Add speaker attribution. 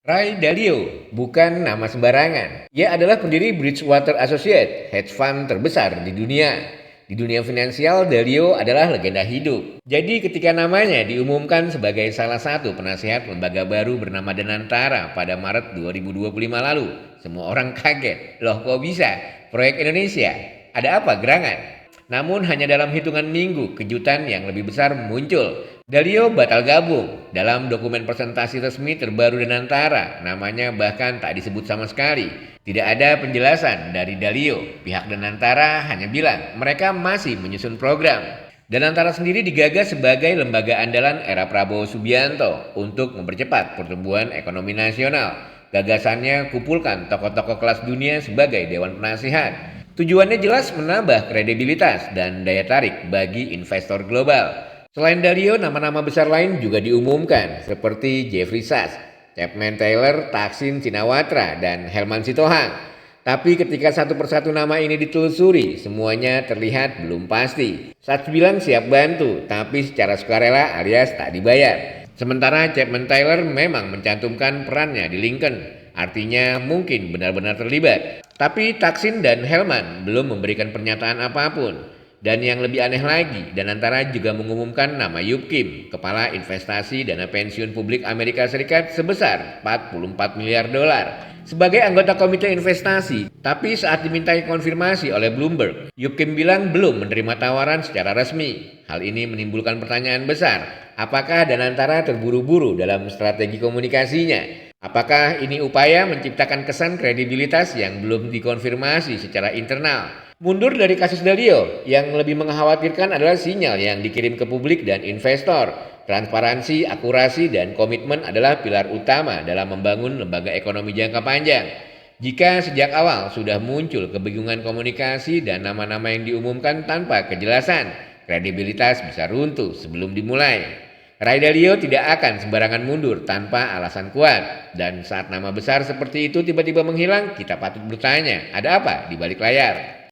Speaker 1: Ray Dalio bukan nama sembarangan. Ia adalah pendiri Bridgewater Associates, hedge fund terbesar di dunia. Di dunia finansial, Dalio adalah legenda hidup. Jadi ketika namanya diumumkan sebagai salah satu penasihat lembaga baru bernama Danantara pada Maret 2025 lalu, semua orang kaget. Loh kok bisa? Proyek Indonesia? Ada apa gerangan? Namun hanya dalam hitungan minggu, kejutan yang lebih besar muncul. Dalio batal gabung. Dalam dokumen presentasi resmi terbaru Danantara, namanya bahkan tak disebut sama sekali. Tidak ada penjelasan dari Dalio. Pihak Danantara hanya bilang mereka masih menyusun program. Danantara sendiri digagas sebagai lembaga andalan era Prabowo Subianto untuk mempercepat pertumbuhan ekonomi nasional. Gagasannya kumpulkan tokoh-tokoh kelas dunia sebagai dewan penasihat. Tujuannya jelas menambah kredibilitas dan daya tarik bagi investor global. Selain Dalio, nama-nama besar lain juga diumumkan seperti Jeffrey Sachs, Chapman Taylor, Thaksin Shinawatra, dan Herman Sitohang. Tapi ketika satu persatu nama ini ditelusuri, semuanya terlihat belum pasti. Sachs bilang siap bantu, tapi secara sukarela alias tak dibayar. Sementara Chapman Taylor memang mencantumkan perannya di Lincoln, artinya mungkin benar-benar terlibat. Tapi Thaksin dan Helman belum memberikan pernyataan apapun. Dan yang lebih aneh lagi, Danantara juga mengumumkan nama Yup Kim, Kepala Investasi Dana Pensiun Publik Amerika Serikat sebesar 44 miliar dolar sebagai anggota komite investasi. Tapi saat dimintai konfirmasi oleh Bloomberg, Yup Kim bilang belum menerima tawaran secara resmi. Hal ini menimbulkan pertanyaan besar. Apakah Danantara terburu-buru dalam strategi komunikasinya? Apakah ini upaya menciptakan kesan kredibilitas yang belum dikonfirmasi secara internal? Mundur dari kasus Dalio, yang lebih mengkhawatirkan adalah sinyal yang dikirim ke publik dan investor. Transparansi, akurasi, dan komitmen adalah pilar utama dalam membangun lembaga ekonomi jangka panjang. Jika sejak awal sudah muncul kebingungan komunikasi dan nama-nama yang diumumkan tanpa kejelasan, kredibilitas bisa runtuh sebelum dimulai. Ray Dalio tidak akan sembarangan mundur tanpa alasan kuat. Dan saat nama besar seperti itu tiba-tiba menghilang, kita patut bertanya, ada apa di balik layar?